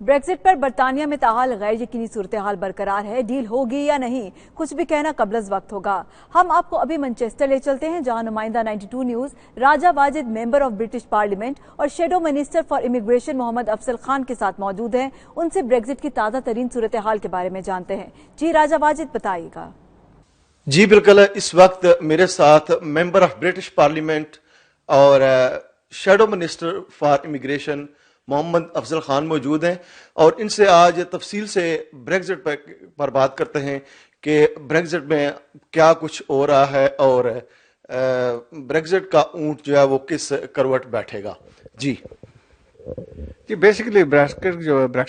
Brexit पर बरतानिया में ताहाल गैर यकीनी सूरत-ए-हाल बरकरार है। डील होगी या नहीं, कुछ भी कहना कबल वक्त होगा। हम आपको अभी मैनचेस्टर ले चलते हैं, जहां नुमाइंदा 92 news Raja Wajid, member of British parliament और shadow minister for immigration Mohammad Afzal Khan के साथ मौजूद हैं। उनसे ब्रेक्जिट की ताज़ा तरीन सूरत-ए-हाल के बारे में जानते हैं। जी राजा वाजिद, बताइएगा। जी बिल्कुल, इस वक्त मेरे साथ मेंबर ऑफ ब्रिटिश पार्लियामेंट और shadow minister for immigration Mohammad Afzal Khan मौजूद हैं और इनसे आज तफसील से ब्रेक्जिट पर बात करते हैं कि ब्रेक्जिट में क्या कुछ हो रहा है और ब्रेक्जिट का ऊंट जो है वो किस करवट बैठेगा। जी बेसिकली ब्रेक्सिट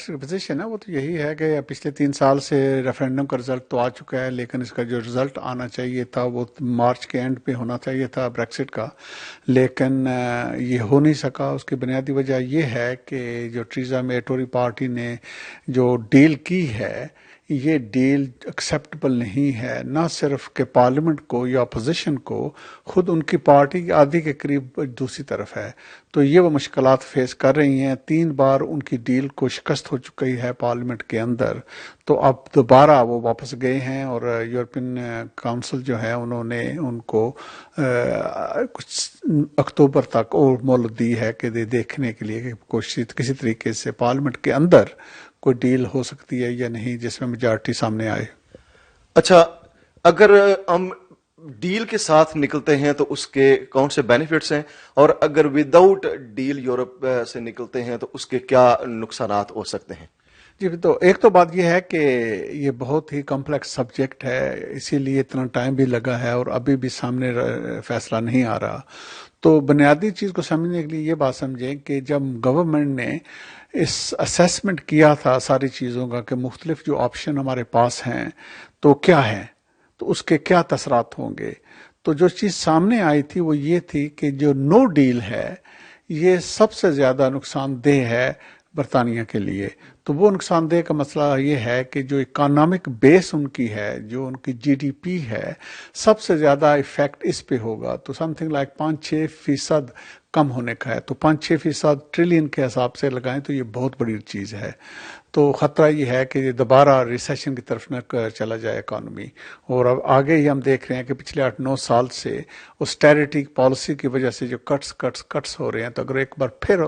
की पोजीशन है वो तो यही है कि पिछले 3 साल से रेफरेंडम का रिजल्ट तो आ चुका है, लेकिन इसका जो रिजल्ट आना चाहिए था वो मार्च के एंड पे होना चाहिए था ब्रेक्सिट का, लेकिन ये हो नहीं सका। उसकी बुनियादी वजह ये है कि जो टीरेसा मे टोरी पार्टी ने जो डील की है ये डील एक्सेप्टेबल नहीं है, ना सिर्फ के पार्लियामेंट को या अपोजिशन को, खुद उनकी पार्टी की आधी के करीब दूसरी तरफ है। तो ये वो मुश्किलात फेस कर रही हैं। 3 बार उनकी डील को शिकस्त हो चुकी है पार्लियामेंट के अंदर, तो अब दोबारा वो वापस गए हैं और यूरोपियन काउंसिल जो है उन्होंने उनको कुछ अक्टूबर तक और मोहलत दी है कि देखने के लिए कि कोशिश किसी तरीके से पार्लियामेंट के अंदर कोई डील हो सकती है या नहीं जिसमें मेजॉरिटी सामने आए। अच्छा, अगर हम डील के साथ निकलते हैं तो उसके कौन से बेनिफिट्स हैं, और अगर विदाउट डील यूरोप से निकलते हैं तो उसके क्या नुकसानात हो सकते हैं? जी, तो एक तो बात यह है कि ये बहुत ही कॉम्प्लेक्स सब्जेक्ट है, इसीलिए इतना टाइम भी लगा है और अभी भी सामने फैसला नहीं आ रहा। तो बुनियादी चीज़ को समझने के लिए ये बात समझें कि जब गवर्नमेंट ने इस असेसमेंट किया था सारी चीज़ों का कि मुख्तलिफ जो ऑप्शन हमारे पास हैं तो क्या है, तो उसके क्या तसरात होंगे, तो जो चीज़ सामने आई थी वो ये थी कि जो नो डील है ये सबसे ज़्यादा नुकसानदेह है बरतानिया के लिए। तो वो नुकसानदेह का मसला ये है कि जो इकोनॉमिक बेस उनकी है, जो उनकी जीडीपी है, सबसे ज़्यादा इफेक्ट इस पे होगा। तो समथिंग लाइक 5-6% कम होने का है। तो 5-6% ट्रिलियन के हिसाब से लगाएं तो ये बहुत बड़ी चीज़ है। तो ख़तरा ये है कि ये दोबारा रिसेशन की तरफ न चला जाए इकॉनमी। और अब आगे ही हम देख रहे हैं कि पिछले 8-9 साल से ऑस्टेरिटी पॉलिसी की वजह से जो कट्स हो रहे हैं, तो अगर एक बार फिर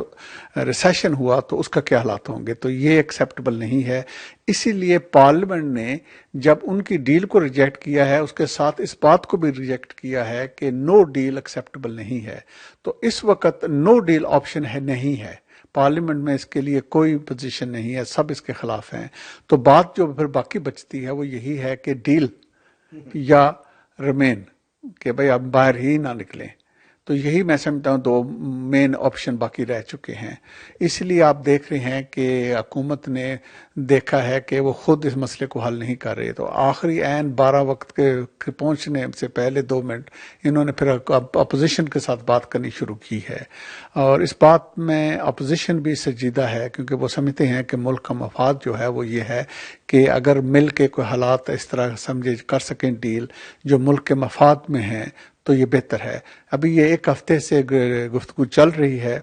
रिसेशन हुआ तो उसका क्या हालात होंगे। तो ये एक्सेप्टेबल नहीं है। इसीलिए पार्लियामेंट ने जब उनकी डील को रिजेक्ट किया है उसके साथ इस बात को भी रिजेक्ट किया है कि नो डील एक्सेप्टेबल नहीं है। तो इस वक्त नो डील ऑप्शन है नहीं है, पार्लियामेंट में इसके लिए कोई पोजीशन नहीं है, सब इसके खिलाफ हैं। तो बात जो फिर बाकी बचती है वो यही है कि डील या रिमेन, कि भाई आप बाहर ही ना निकलें। तो यही मैं समझता हूँ 2 मेन ऑप्शन बाकी रह चुके हैं। इसलिए आप देख रहे हैं कि हुकूमत ने देखा है कि वो खुद इस मसले को हल नहीं कर रहे, तो आखिरी ऐन 12 वक्त के पहुंचने से पहले 2 मिनट इन्होंने फिर अपोजिशन के साथ बात करनी शुरू की है। और इस बात में अपोजिशन भी संजीदा है, क्योंकि वो समझते हैं कि मुल्क का मफाद जो है वो ये है कि अगर मिल के कोई हालात इस तरह समझे कर सकें डील जो मुल्क के मफाद में हैं तो ये बेहतर है। अभी ये 1 हफ्ते से गुफ्तगू चल रही है,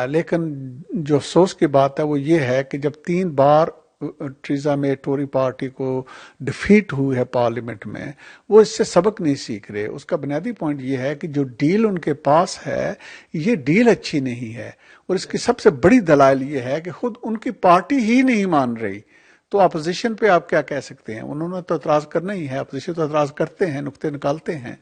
लेकिन जो अफसोस की बात है वो ये है कि जब 3 बार टीरेसा मे टोरी पार्टी को डिफीट हुई है पार्लियामेंट में, वो इससे सबक नहीं सीख रहे। उसका बुनियादी पॉइंट ये है कि जो डील उनके पास है ये डील अच्छी नहीं है, और इसकी सबसे बड़ी दलाल ये है कि खुद उनकी पार्टी ही नहीं मान रही। तो अपोजिशन पे आप क्या कह सकते हैं, उन्होंने तो एतराज़ करना ही है, अपोजिशन तो एतराज़ करते हैं, नुक्ते निकालते हैं।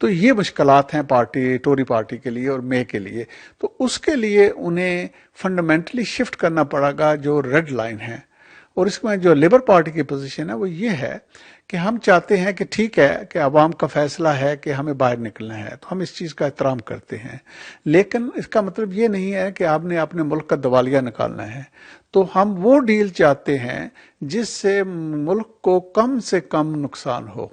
तो ये मुश्किलात हैं पार्टी टोरी पार्टी के लिए और मे के लिए। तो उसके लिए उन्हें फंडामेंटली शिफ्ट करना पड़ेगा जो रेड लाइन है। और इसमें जो लेबर पार्टी की पोजीशन है वो ये है कि हम चाहते हैं कि ठीक है कि अवाम का फैसला है कि हमें बाहर निकलना है, तो हम इस चीज़ का एहतराम करते हैं, लेकिन इसका मतलब ये नहीं है कि आपने अपने मुल्क का दिवालिया निकालना है। तो हम वो डील चाहते हैं जिससे मुल्क को कम से कम नुकसान हो।